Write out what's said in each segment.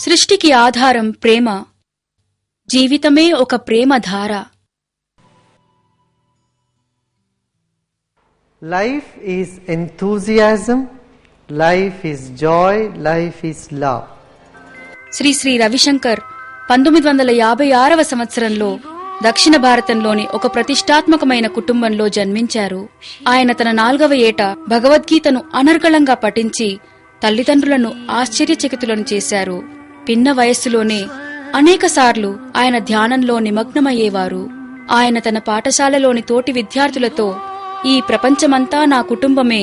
సృష్టికి ఆధారం ప్రేమ. జీవితమే ఒక ప్రేమధార. Life is enthusiasm, life is joy, life is love. Shri Shri Ravishankar 1956వ సంవత్సరంలో దక్షిణ భారతంలోని ఒక ప్రతిష్టాత్మకమైన కుటుంబంలో జన్మించారు. ఆయన తన 4వ ఏట భగవద్గీతను అనర్గళంగా పఠించి తల్లిదండ్రులను ఆశ్చర్యచకితులను చేశారు. పిన్న వయస్సులోనే అనేకసార్లు ఆయన ధ్యానంలో నిమగ్నమయ్యేవారు. ఆయన తన పాఠశాలలోని తోటి విద్యార్థులతో, ఈ ప్రపంచమంతా నా కుటుంబమే,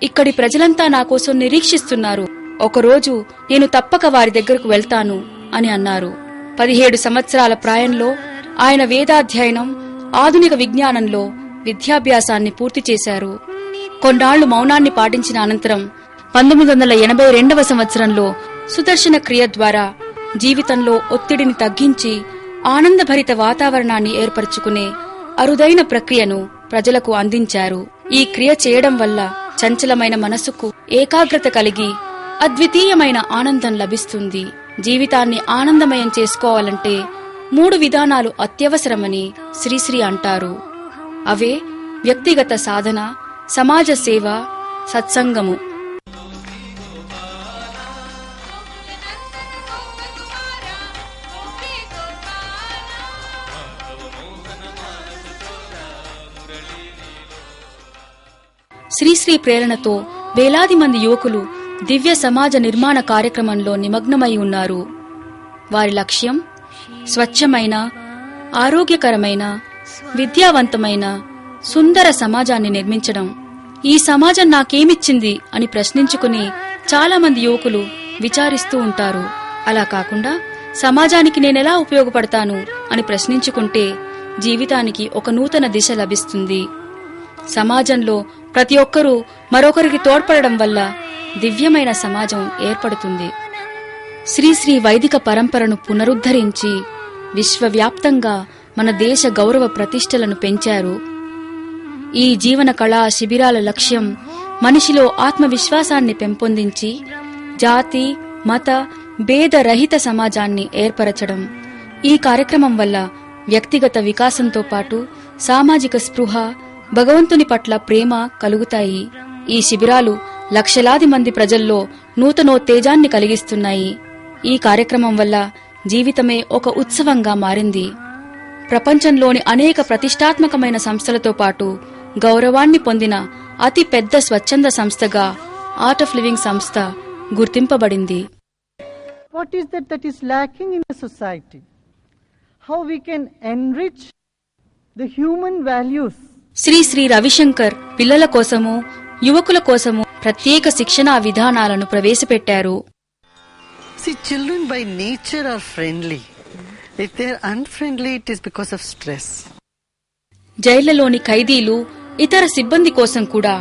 ఇక్కడి ప్రజలంతా నా కోసం నిరీక్షిస్తున్నారు, ఒకరోజు నేను తప్పక వారి దగ్గరకు వెళ్తాను అని అన్నారు. 17 సంవత్సరాల ప్రాయంలో ఆయన వేదాధ్యయనం, ఆధునిక విజ్ఞానంలో విద్యాభ్యాసాన్ని పూర్తి చేశారు. కొన్నాళ్లు మౌనాన్ని పాటించిన అనంతరం 1982వ సంవత్సరంలో సుదర్శన క్రియ ద్వారా జీవితంలో ఒత్తిడిని తగ్గించి ఆనందభరిత వాతావరణాన్ని ఏర్పరచుకునే అరుదైన ప్రక్రియను ప్రజలకు అందించారు. ఈ క్రియ చేయడం వల్ల చంచలమైన మనసుకు ఏకాగ్రత కలిగి అద్వితీయమైన ఆనందం లభిస్తుంది. జీవితాన్ని ఆనందమయం చేసుకోవాలంటే 3 విధానాలు అత్యవసరమని శ్రీశ్రీ అంటారు. అవే వ్యక్తిగత సాధన, సమాజ సేవ, సత్సంగము. శ్రీశ్రీ ప్రేరణతో వేలాది మంది యువకులు దివ్య సమాజ నిర్మాణ కార్యక్రమంలో నిమగ్నమై ఉన్నారు. వారి లక్ష్యం స్వచ్ఛమైన, ఆరోగ్యకరమైన, విద్యావంతమైన, సుందర సమాజాన్ని నిర్మించడం. ఈ సమాజం నాకేమిచ్చింది అని ప్రశ్నించుకుని చాలా మంది యువకులు విచారిస్తూ ఉంటారు. అలా కాకుండా సమాజానికి నేనెలా ఉపయోగపడతాను అని ప్రశ్నించుకుంటే జీవితానికి ఒక నూతన దిశ లభిస్తుంది. సమాజంలో ప్రతి ఒక్కరూ మరొకరికి తోడ్పడడం వల్ల దివ్యమైన సమాజం ఏర్పడుతుంది. శ్రీశ్రీ వైదిక పరంపరను పునరుద్ధరించి విశ్వవ్యాప్తంగా మన దేశ గౌరవ ప్రతిష్టలను పెంచారు. ఈ జీవన కళా శిబిరాల లక్ష్యం మనిషిలో ఆత్మవిశ్వాసాన్ని పెంపొందించి జాతి, మత, భేదరహిత సమాజాన్ని ఏర్పరచడం. ఈ కార్యక్రమం వల్ల వ్యక్తిగత వికాసంతో పాటు సామాజిక స్పృహ, భగవంతుని పట్ల ప్రేమ కలుగుతాయి. ఈ శిబిరాలు లక్షలాది మంది ప్రజల్లో నూతనోత్తేజాన్ని కలిగిస్తున్నాయి. ఈ కార్యక్రమం వల్ల జీవితమే ఒక ఉత్సవంగా మారింది. ప్రపంచంలోని అనేక ప్రతిష్టాత్మకమైన సంస్థలతో పాటు గౌరవాన్ని పొందిన అతి పెద్ద స్వచ్ఛంద సంస్థగా ఆర్ట్ ఆఫ్ లివింగ్ సంస్థ గుర్తింపబడింది. What is that is lacking in the society? How we can enrich the human values? Shri Shri Ravishankar పిల్లల కోసము, యువకుల కోసము ప్రత్యేక శిక్షణా విధానాలను ప్రవేశపెట్టారు. See, children by nature are friendly. If they are unfriendly, it is because of stress. జైళ్లలోని ఖైదీలు, ఇతర సిబ్బంది కోసం కూడా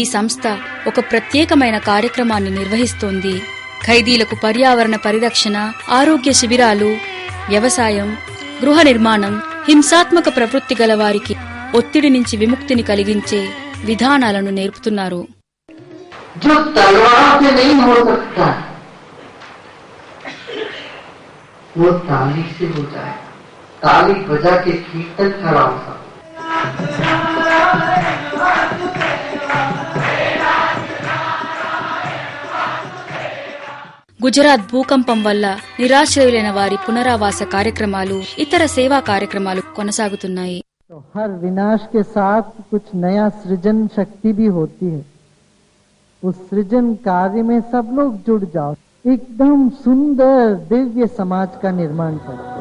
ఈ సంస్థ ఒక ప్రత్యేకమైన కార్యక్రమాన్ని నిర్వహిస్తోంది. ఖైదీలకు పర్యావరణ పరిరక్షణ, ఆరోగ్య శిబిరాలు, వ్యవసాయం, గృహ నిర్మాణం, హింసాత్మక ప్రవృత్తి గల వారికి ఒత్తిడి నుంచి విముక్తిని కలిగించే విధానాలను నేర్పుతున్నారు. గుజరాత్ భూకంపం వల్ల నిరాశ్రయులైన వారి పునరావాస కార్యక్రమాలు, ఇతర సేవా కార్యక్రమాలు కొనసాగుతున్నాయి. तो हर विनाश के साथ कुछ नया सृजन शक्ति भी होती है. उस सृजन कार्य में सब लोग जुड़ जाओ, एकदम सुंदर दिव्य समाज का निर्माण करते.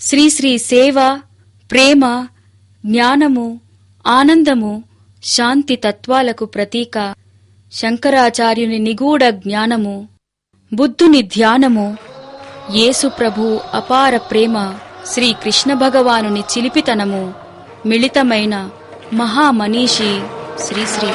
శ్రీశ్రీ సేవ, ప్రేమ, జ్ఞానము, ఆనందము, శాంతి తత్వాలకు ప్రతీక, శంకరాచార్యుని నిగూఢ జ్ఞానము, బుద్ధుని ధ్యానము, యేసు ప్రభు అపార ప్రేమ, శ్రీ కృష్ణ భగవానుని చిలిపితనము మిళితమైన మహామనీషి శ్రీశ్రీ.